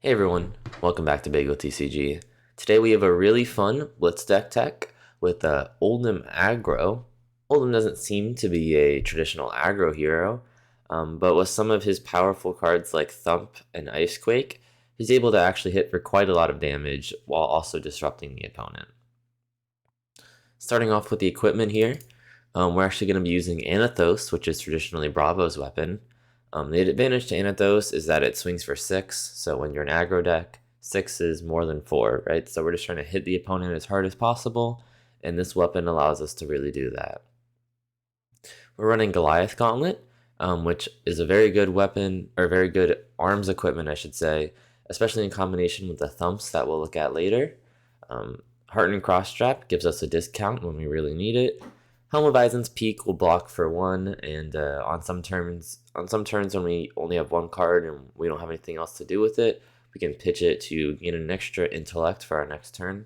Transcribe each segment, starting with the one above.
Hey everyone, welcome back to bageltcg. Today we have a really fun Blitz deck tech with Oldhim AGGRO. Oldhim doesn't seem to be a traditional aggro hero, but with some of his powerful cards like Thump and Icequake, he's able to actually hit for quite a lot of damage while also disrupting the opponent. Starting off with the equipment here, we're actually going to be using Anathos, which is traditionally Bravo's weapon. The advantage to Anathos is that it swings for 6, so when you're an aggro deck, 6 is more than 4, right? So we're just trying to hit the opponent as hard as possible, and this weapon allows us to really do that. We're running Goliath Gauntlet, which is a very good weapon, or very good arms equipment, I should say, especially in combination with the Thumps that we'll look at later. Hearten Crossstrap gives us a discount when we really need it. Helm of Isen's Peak will block for 1, and on some turns when we only have 1 card and we don't have anything else to do with it, we can pitch it to gain an extra intellect for our next turn.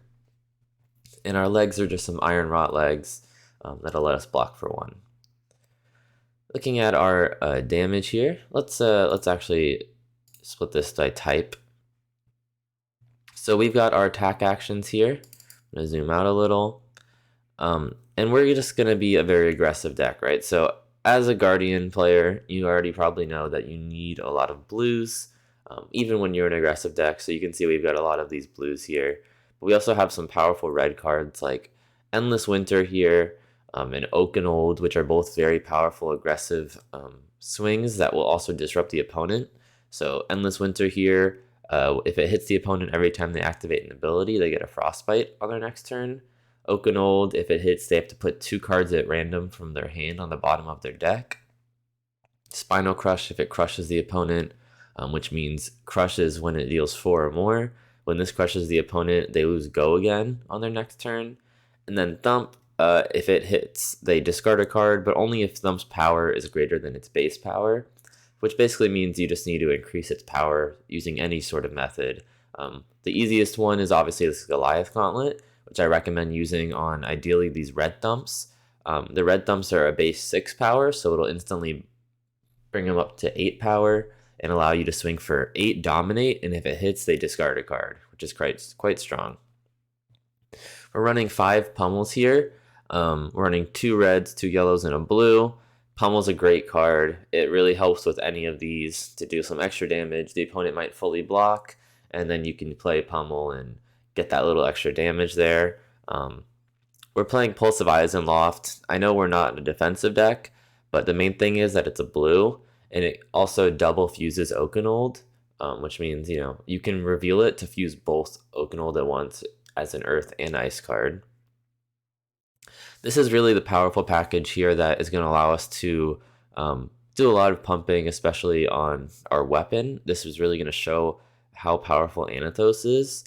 And our legs are just some Iron Rot legs that'll let us block for 1. Looking at our damage here, let's actually split this by type. So we've got our attack actions here. I'm going to zoom out a little. And we're just going to be a very aggressive deck, right? So as a Guardian player, you already probably know that you need a lot of blues, even when you're an aggressive deck. So you can see we've got a lot of these blues here. But we also have some powerful red cards like Endless Winter here and Oakenold, which are both very powerful, aggressive swings that will also disrupt the opponent. So Endless Winter here, if it hits the opponent every time they activate an ability, they get a Frostbite on their next turn. Oakenold, if it hits, they have to put 2 cards at random from their hand on the bottom of their deck. Spinal Crush, if it crushes the opponent, which means crushes when it deals 4 or more. When this crushes the opponent, they lose Go again on their next turn. And then Thump, if it hits, they discard a card, but only if Thump's power is greater than its base power, which basically means you just need to increase its power using any sort of method. The easiest one is obviously this Goliath Gauntlet, which I recommend using on ideally these red Thumps. The red Thumps are a base 6 power, so it'll instantly bring them up to 8 power and allow you to swing for 8 Dominate, and if it hits, they discard a card, which is quite strong. We're running 5 Pummels here. We're running 2 reds, 2 yellows, and a blue. Pummel's a great card. It really helps with any of these to do some extra damage. The opponent might fully block, and then you can play Pummel and get that little extra damage there. We're playing Pulse of Loft. I know we're not a defensive deck, but the main thing is that it's a blue, and it also double fuses Oakenold, which means you can reveal it to fuse both Oakenold at once as an Earth and Ice card. This is really the powerful package here that is going to allow us to do a lot of pumping, especially on our weapon. This is really going to show how powerful Anathos is.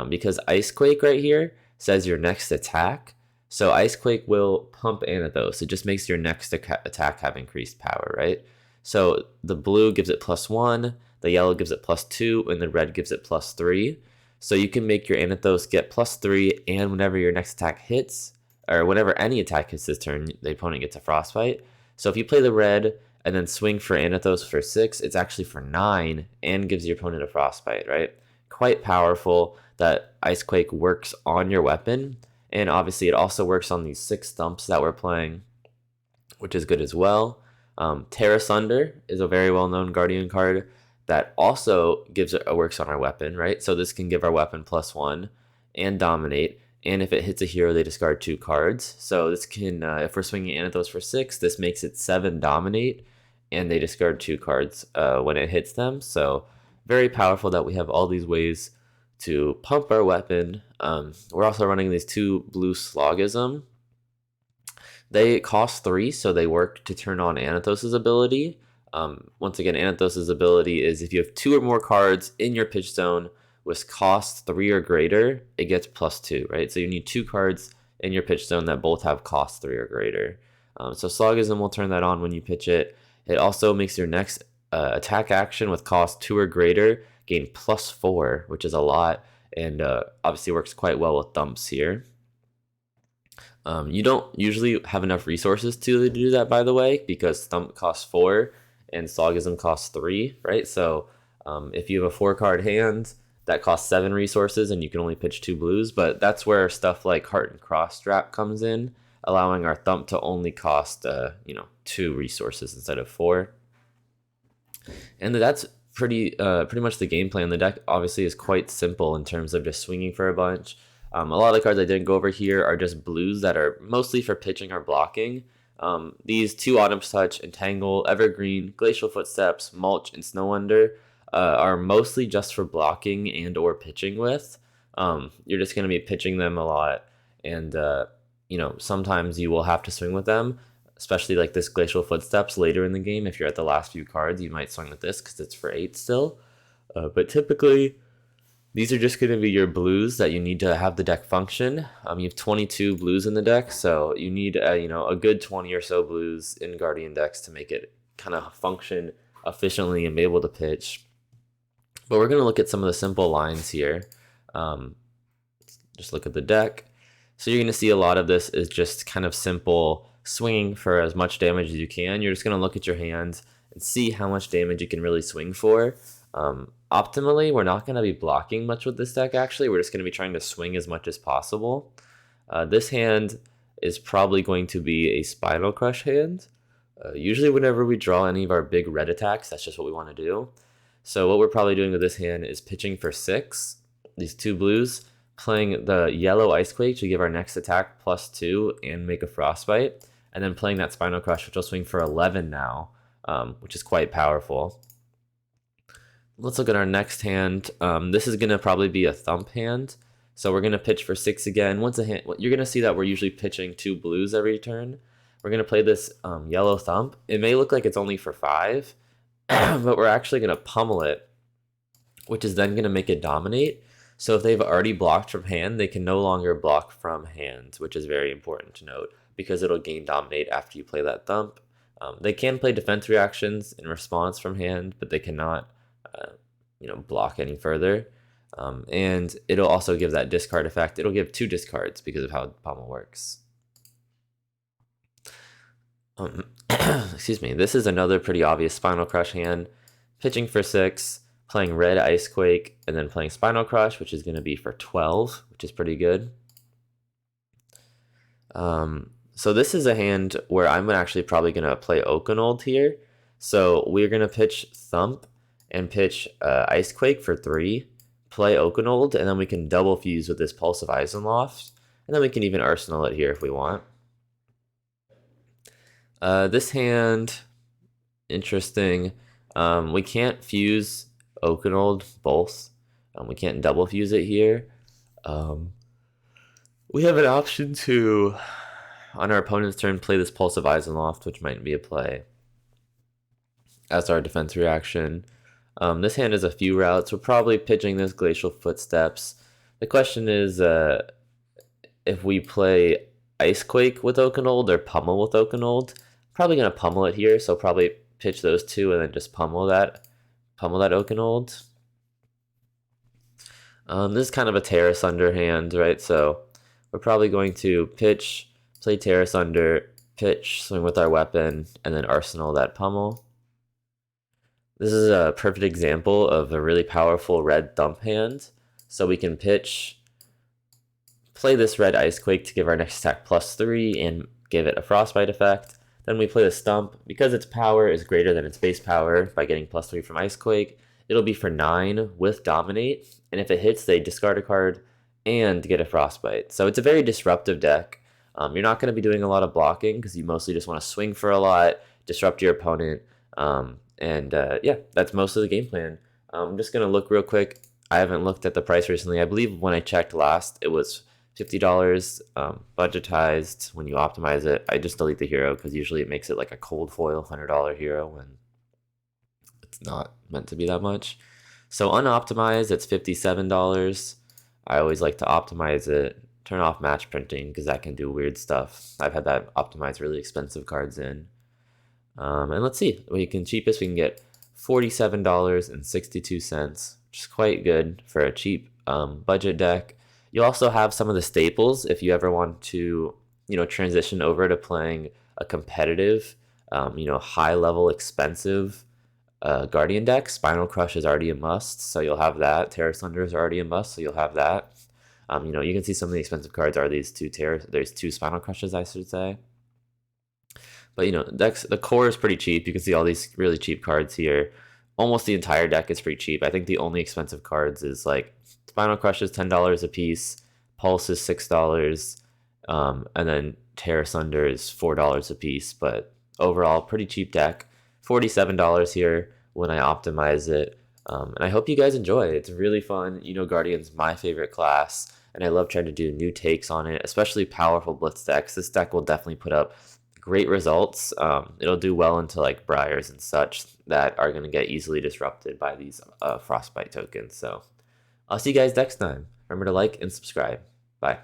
Because Icequake right here says your next attack. So Icequake will pump Anathos. It just makes your next attack have increased power, right? So the blue gives it +1, the yellow gives it +2, and the red gives it +3. So you can make your Anathos get +3, and whenever your next attack hits, or whenever any attack hits this turn, the opponent gets a Frostbite. So if you play the red and then swing for Anathos for 6, it's actually for 9 and gives your opponent a Frostbite, right? Quite powerful that Icequake works on your weapon, and obviously it also works on these 6 Thumps that we're playing, which is good as well. Tear Asunder is a very well-known Guardian card that also works on our weapon, right? So this can give our weapon +1 and Dominate, and if it hits a hero, they discard 2 cards. So this can, if we're swinging Anathos for 6, this makes it 7 Dominate, and they discard 2 cards when it hits them. So very powerful that we have all these ways to pump our weapon. We're also running these 2 blue Slogism. They cost 3, so they work to turn on Anathos' ability. Once again, Anathos' ability is if you have 2 or more cards in your pitch zone with cost 3 or greater, it gets +2, right? So you need 2 cards in your pitch zone that both have cost 3 or greater. So Slogism will turn that on when you pitch it. It also makes your next attack action with cost 2 or greater gain +4, which is a lot, and obviously works quite well with Thumps here. You don't usually have enough resources to do that, by the way, because Thump costs 4 and Slogism costs 3, right? So If you have a 4-card hand, that costs 7 resources and you can only pitch 2 blues, but that's where stuff like Heart and Cross Strap comes in, allowing our Thump to only cost 2 resources instead of 4. And that's pretty much the game plan. The deck obviously is quite simple in terms of just swinging for a bunch. A lot of the cards I didn't go over here are just blues that are mostly for pitching or blocking. These 2 Autumn's Touch, Entangle, Evergreen, Glacial Footsteps, Mulch, and Snow Under are mostly just for blocking and or pitching with. You're just going to be pitching them a lot, and sometimes you will have to swing with them, especially like this Glacial Footsteps later in the game. If you're at the last few cards, you might swing with this because it's for 8 still. But typically, these are just going to be your blues that you need to have the deck function. You have 22 blues in the deck, so you need a good 20 or so blues in Guardian decks to make it kind of function efficiently and be able to pitch. But we're going to look at some of the simple lines here. Just look at the deck. So you're going to see a lot of this is just kind of simple swinging for as much damage as you can. You're just going to look at your hands and see how much damage you can really swing for. Optimally, we're not going to be blocking much with this deck, actually. We're just going to be trying to swing as much as possible. This hand is probably going to be a Spinal Crush hand. Usually whenever we draw any of our big red attacks, that's just what we want to do. So what we're probably doing with this hand is pitching for 6, these 2 blues, playing the yellow Icequake to give our next attack +2 and make a Frostbite, and then playing that Spinal Crush, which will swing for 11 now, which is quite powerful. Let's look at our next hand. This is going to probably be a Thump hand. So we're going to pitch for 6 again. Once a hand, you're going to see that we're usually pitching 2 blues every turn. We're going to play this yellow Thump. It may look like it's only for 5, but we're actually going to pummel it, which is then going to make it dominate. So if they've already blocked from hand, they can no longer block from hand, which is very important to note because it'll gain dominate after you play that Thump. They can play defense reactions in response from hand, but they cannot block any further. And it'll also give that discard effect. It'll give 2 discards because of how Pommel works. Excuse me. This is another pretty obvious Spinal Crush hand. Pitching for 6, playing red Icequake, and then playing Spinal Crush, which is going to be for 12, which is pretty good. So this is a hand where I'm actually probably going to play Oakenold here. So we're going to pitch Thump and pitch Icequake for 3, play Oakenold, and then we can double fuse with this Pulse of Eisenloft, and then we can even Arsenal it here if we want. This hand, interesting. We can't fuse Oakenold both. We can't double fuse it here. We have an option to, on our opponent's turn, play this Pulse of Eisenloft, which might be a play as our defense reaction. This hand has a few routes. We're probably pitching this Glacial Footsteps. The question is if we play Icequake with Oakenold or Pummel with Oakenold. Probably going to pummel it here, so probably pitch those 2 and then just pummel that Oakenold. This is kind of a Terrace Under hand, right? So we're probably going to pitch, play Terrace Under, pitch, swing with our weapon, and then Arsenal that pummel. This is a perfect example of a really powerful red Thump hand. So we can pitch, play this red Icequake to give our next attack +3 and give it a Frostbite effect. Then we play the Stump. Because its power is greater than its base power by getting +3 from Icequake, it'll be for 9 with Dominate. And if it hits, they discard a card and get a Frostbite. So it's a very disruptive deck. You're not going to be doing a lot of blocking because you mostly just want to swing for a lot, disrupt your opponent. Yeah, that's most of the game plan. I'm just going to look real quick. I haven't looked at the price recently. I believe when I checked last, it was $50 budgetized when you optimize it. I just delete the hero because usually it makes it like a cold foil $100 hero when it's not meant to be that much. So unoptimized, it's $57. I always like to optimize it, turn off match printing because that can do weird stuff. I've had that optimize really expensive cards in. And let's see, we can cheapest, we can get $47.62, which is quite good for a cheap budget deck. You also have some of the staples if you ever want to, transition over to playing a competitive, high level expensive Guardian deck. Spinal Crush is already a must, so you'll have that. Terror Thunder is already a must, so you'll have that. You know, you can see some of the expensive cards are these two there's two Spinal Crushes, I should say. But you know, decks, the core is pretty cheap. You can see all these really cheap cards here. Almost the entire deck is pretty cheap. I think the only expensive cards is like Spinal Crush is $10 a piece, Pulse is $6, and then Terror Thunder is $4 a piece. But overall, pretty cheap deck. $47 here when I optimize it. And I hope you guys enjoy it. It's really fun. You know, Guardian's my favorite class, and I love trying to do new takes on it, especially powerful Blitz decks. This deck will definitely put up great results. It'll do well into like Briars and such that are going to get easily disrupted by these Frostbite tokens. So I'll see you guys next time. Remember to like and subscribe. Bye.